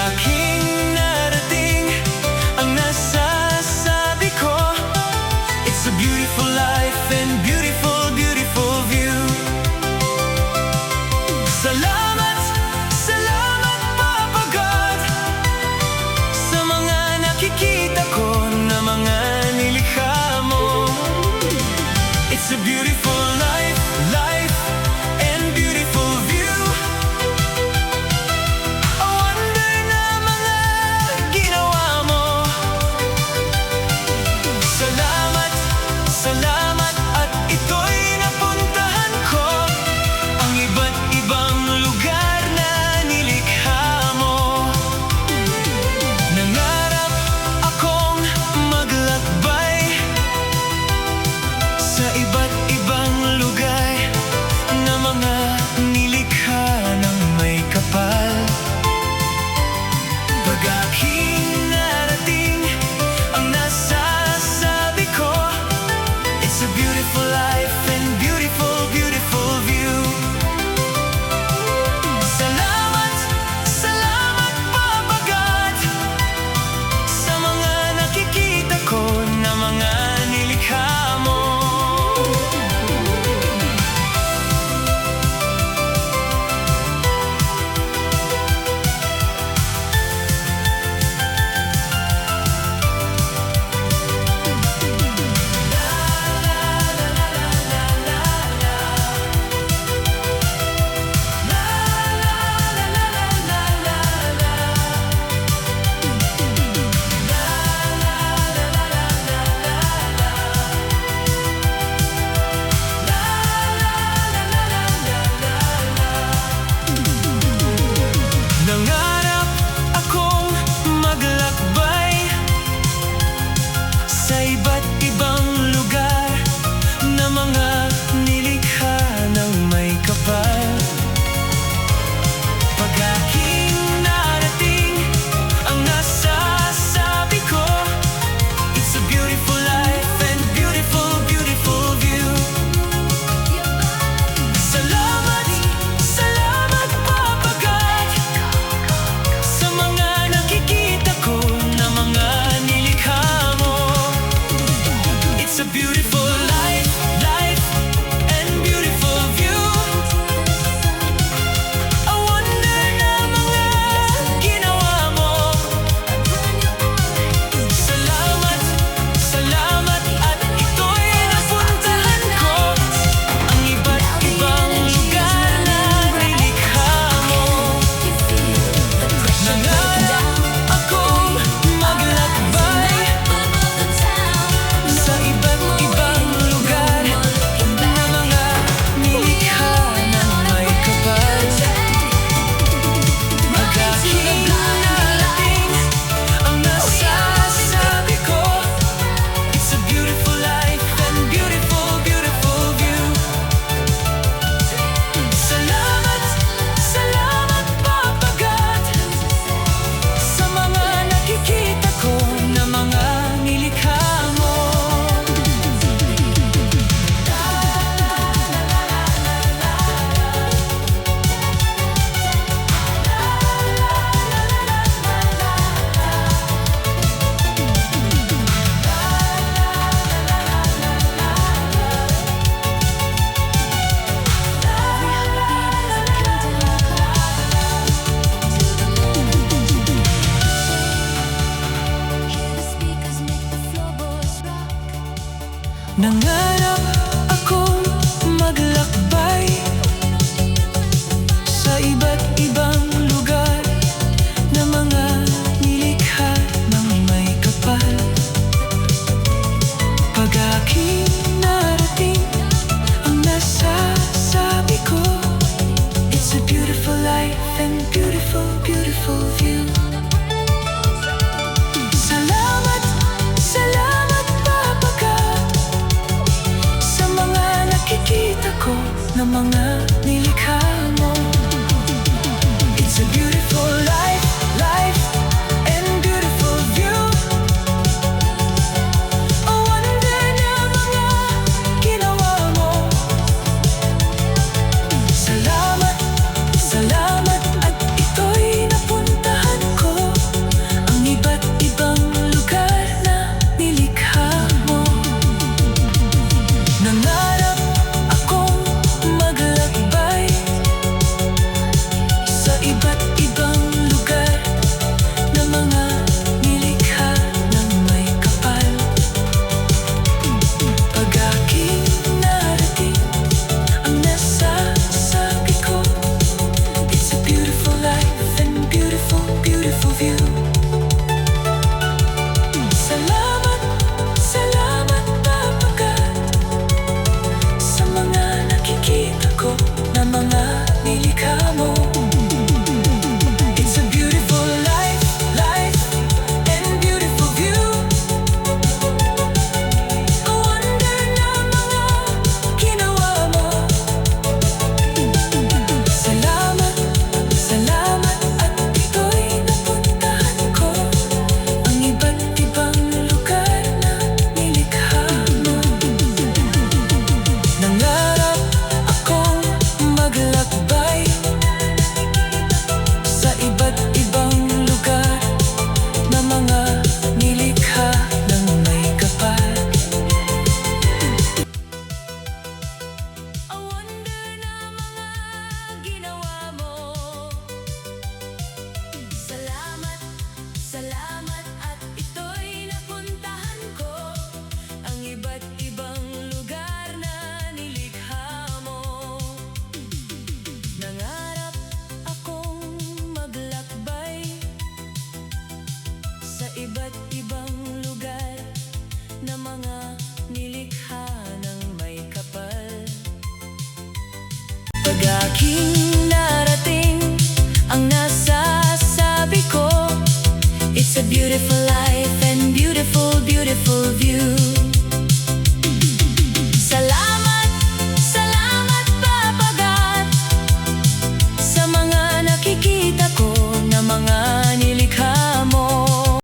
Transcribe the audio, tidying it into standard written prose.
aking narating, ang nasasabi ko, it's a beautiful life and beautiful, beautiful view. Salamat, salamat Papa God, sa mga nakikita ko na mga nilikha mo. It's a beautiful life, life and beautiful view. A wonder na mga ginawa mo. Salamat, salamat at ito'y napuntahan ko, ang iba't ibang lugar na nilikha mo. Nangarap akong maglakbay sa iba't ibang lugar na mga nilikha ng may kapal. Pag aking narating, ang nasasabi ko, it's a beautiful life and beautiful, beautiful view. Salamat, salamat Papa God, sa mga nakikita ko na mga nilikha mo. Nangarap akong maglakbay sa iba't ibang lugar na mga nilikha ng may kapal. Pag aking narating, ang nasasabi ko, it's a beautiful life and beautiful, beautiful view. Salamat, salamat Papa God, sa mga nakikita ko na mga nilikha mo. It's a beautiful life, life and beautiful view. A wonder na mga ginawa mo. Salamat, salamat at ito'y napuntahan ko, ang iba't ibang lugar na nilikha mo. Nangarap akong maglakbay sa iba't ibang lugar na mga nilikha ng may kapal. Pag aking narating, ang nasasabi ko, it's a beautiful life and beautiful, beautiful view. Salamat, salamat Papa God, sa mga nakikita ko na mga nilikha mo. Nangarap akong maglakbay sa iba't ibang lugar na mga nilikha ng may kapal. Pag aking narating, ang nasasabi ko, it's a beautiful life and beautiful, beautiful view. Salamat, salamat Papa God, sa mga nakikita ko na mga nilikha mo. It's a beautiful life, life and beautiful view. A wonder na mga ginawa mo. Salamat, salamat at ito'y napuntahan ko, view. Salamat, salamat Pagkat sa mga nakikita ko na mga nilikha mo. It's a beautiful life, life, and beautiful view. A wonder na mga ginawa mo. Salamat, salamat at ito'y napuntahan ko. Ang iba't ibang lugar na nilikha mo. Nangarap akong maglakbay sa iba't ibang lugar na mga nilikha ng may kapal. A wonder na mga ginawa mo. Salamat, salamat at ito'y napuntahan ko. Ang iba't ibang lugar na nilikha mo. Nangarap akong maglakbay sa iba't ibang lugar na mga nilikha ng may kapal. Pag aking narating ang nasasabi ko, it's a beautiful life and beautiful, beautiful view.